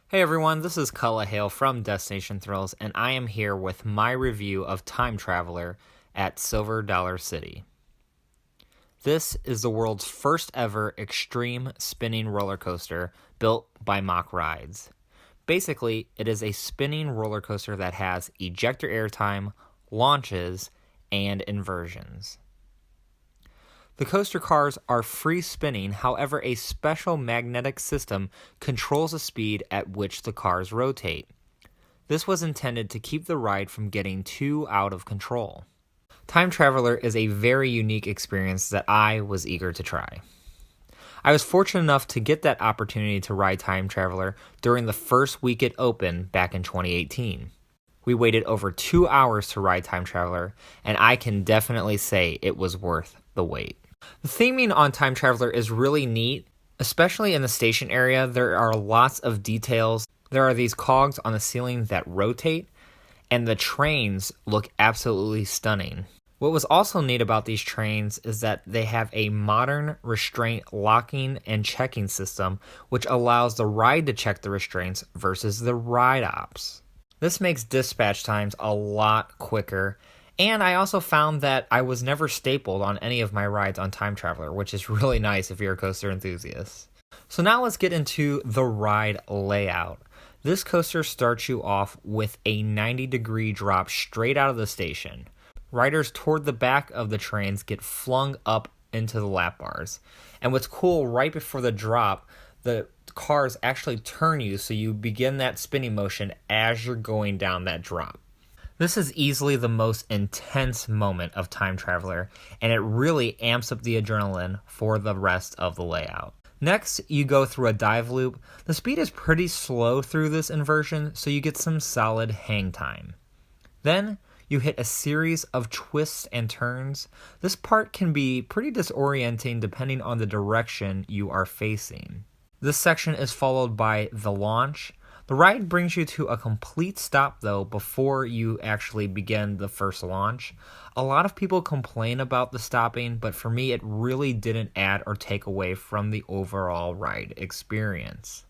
Hey everyone, this is Cullah Hale from Destination Thrills, and I am here with my review of Time Traveler at Silver Dollar City. This is the world's first ever extreme spinning roller coaster built by Mack Rides. Basically, it is a spinning roller coaster that has ejector airtime, launches, and inversions. The coaster cars are free spinning, however, a special magnetic system controls the speed at which the cars rotate. This was intended to keep the ride from getting too out of control. Time Traveler is a very unique experience that I was eager to try. I was fortunate enough to get that opportunity to ride Time Traveler during the first week it opened back in 2018. We waited over 2 hours to ride Time Traveler, and I can definitely say it was worth the wait. The theming on Time Traveler is really neat, especially in the station area. There are lots of details. There are these cogs on the ceiling that rotate, and the trains look absolutely stunning. What was also neat about these trains is that they have a modern restraint locking and checking system, which allows the ride to check the restraints versus the ride ops. This makes dispatch times a lot quicker. And I also found that I was never stapled on any of my rides on Time Traveler, which is really nice if you're a coaster enthusiast. So now let's get into the ride layout. This coaster starts you off with a 90-degree drop straight out of the station. Riders toward the back of the trains get flung up into the lap bars. And what's cool, right before the drop, the cars actually turn you so you begin that spinning motion as you're going down that drop. This is easily the most intense moment of Time Traveler, and it really amps up the adrenaline for the rest of the layout. Next, you go through a dive loop. The speed is pretty slow through this inversion, so you get some solid hang time. Then, you hit a series of twists and turns. This part can be pretty disorienting depending on the direction you are facing. This section is followed by the launch. The ride brings you to a complete stop, though, before you actually begin the first launch. A lot of people complain about the stopping, but for me, it really didn't add or take away from the overall ride experience.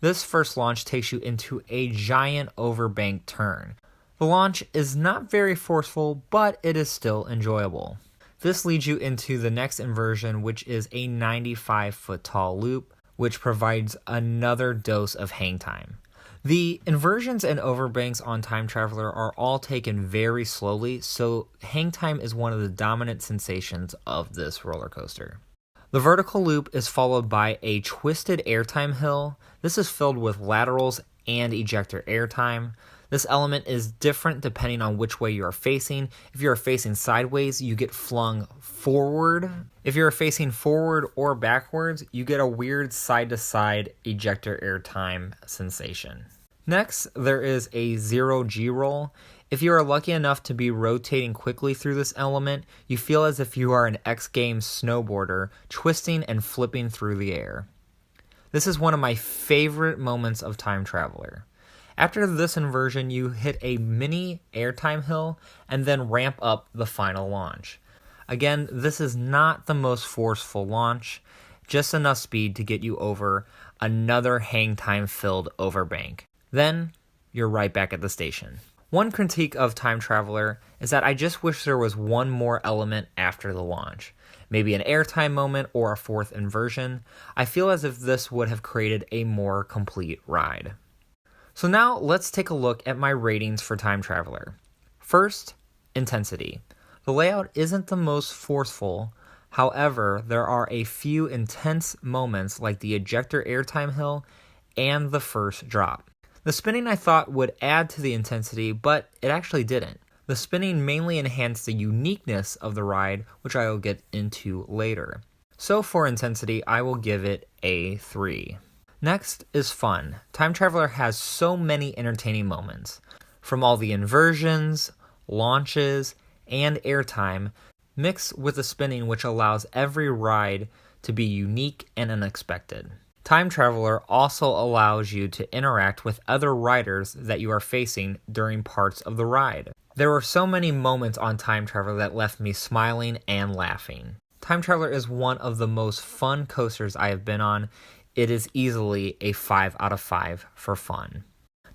This first launch takes you into a giant overbank turn. The launch is not very forceful, but it is still enjoyable. This leads you into the next inversion, which is a 95-foot tall loop, which provides another dose of hang time. The inversions and overbanks on Time Traveler are all taken very slowly, so hang time is one of the dominant sensations of this roller coaster. The vertical loop is followed by a twisted airtime hill. This is filled with laterals and ejector airtime. This element is different depending on which way you are facing. If you are facing sideways, you get flung forward. If you are facing forward or backwards, you get a weird side-to-side ejector airtime sensation. Next, there is a 0G roll. If you are lucky enough to be rotating quickly through this element, you feel as if you are an X Games snowboarder twisting and flipping through the air. This is one of my favorite moments of Time Traveler. After this inversion, you hit a mini airtime hill and then ramp up the final launch. Again, this is not the most forceful launch, just enough speed to get you over another hang time filled overbank. Then, you're right back at the station. One critique of Time Traveler is that I just wish there was one more element after the launch. Maybe an airtime moment or a fourth inversion. I feel as if this would have created a more complete ride. So now let's take a look at my ratings for Time Traveler. First, intensity. The layout isn't the most forceful, however, there are a few intense moments like the ejector airtime hill and the first drop. The spinning I thought would add to the intensity, but it actually didn't. The spinning mainly enhanced the uniqueness of the ride, which I will get into later. So for intensity, I will give it a 3. Next is fun. Time Traveler has so many entertaining moments. From all the inversions, launches, and airtime, mixed with the spinning which allows every ride to be unique and unexpected. Time Traveler also allows you to interact with other riders that you are facing during parts of the ride. There were so many moments on Time Traveler that left me smiling and laughing. Time Traveler is one of the most fun coasters I have been on. it is easily a 5 out of 5 for fun.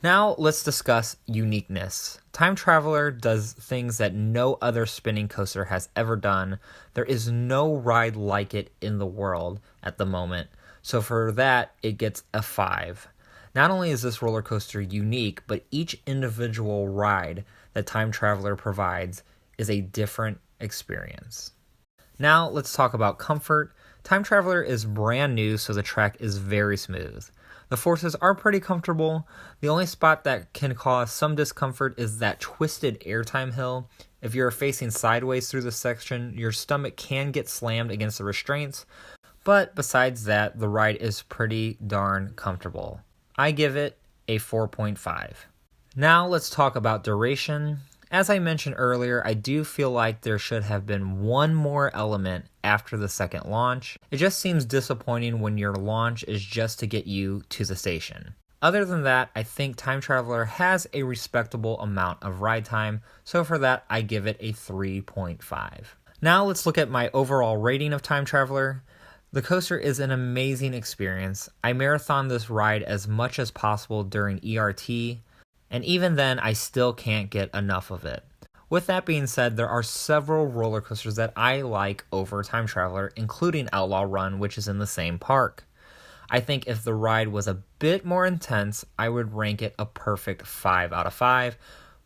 Now let's discuss uniqueness. Time Traveler does things that no other spinning coaster has ever done. There is no ride like it in the world at the moment, so for that it gets a 5. Not only is this roller coaster unique, but each individual ride that Time Traveler provides is a different experience. Now let's talk about comfort. Time Traveler is brand new, so the track is very smooth. The forces are pretty comfortable. The only spot that can cause some discomfort is that twisted airtime hill. If you're facing sideways through this section, your stomach can get slammed against the restraints, but besides that, the ride is pretty darn comfortable. I give it a 4.5. Now let's talk about duration. As I mentioned earlier, I do feel like there should have been one more element after the second launch. It just seems disappointing when your launch is just to get you to the station. Other than that, I think Time Traveler has a respectable amount of ride time, so for that I give it a 3.5. Now let's look at my overall rating of Time Traveler. The coaster is an amazing experience. I marathoned this ride as much as possible during ERT, and even then, I still can't get enough of it. With that being said, there are several roller coasters that I like over Time Traveler, including Outlaw Run, which is in the same park. I think if the ride was a bit more intense, I would rank it a perfect 5 out of 5,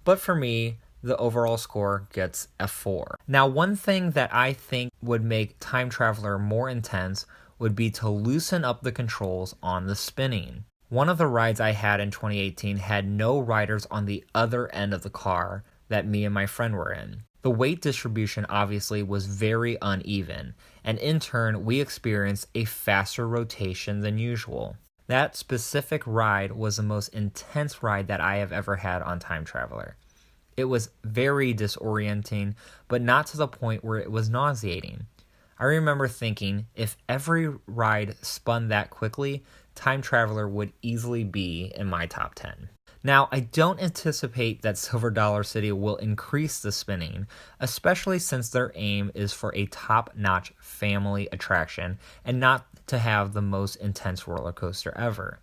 but for me, the overall score gets a 4. Now, one thing that I think would make Time Traveler more intense would be to loosen up the controls on the spinning. One of the rides I had in 2018 had no riders on the other end of the car that me and my friend were in. The weight distribution obviously was very uneven, and in turn, we experienced a faster rotation than usual. That specific ride was the most intense ride that I have ever had on Time Traveler. It was very disorienting, but not to the point where it was nauseating. I remember thinking, if every ride spun that quickly, Time Traveler would easily be in my top 10. Now, I don't anticipate that Silver Dollar City will increase the spinning, especially since their aim is for a top-notch family attraction and not to have the most intense roller coaster ever.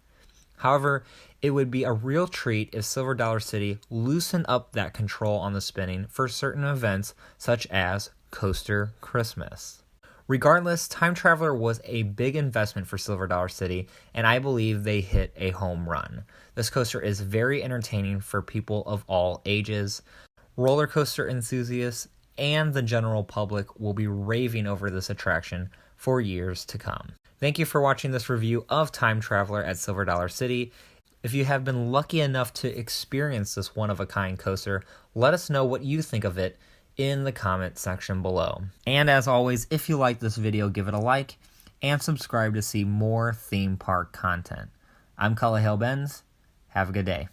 However, it would be a real treat if Silver Dollar City loosened up that control on the spinning for certain events such as Coaster Christmas. Regardless, Time Traveler was a big investment for Silver Dollar City, and I believe they hit a home run. This coaster is very entertaining for people of all ages. Roller coaster enthusiasts and the general public will be raving over this attraction for years to come. Thank you for watching this review of Time Traveler at Silver Dollar City. If you have been lucky enough to experience this one-of-a-kind coaster, let us know what you think of it in the comment section below. And as always, if you like this video, give it a like and subscribe to see more theme park content. I'm Cullah Hale Benz. Have a good day.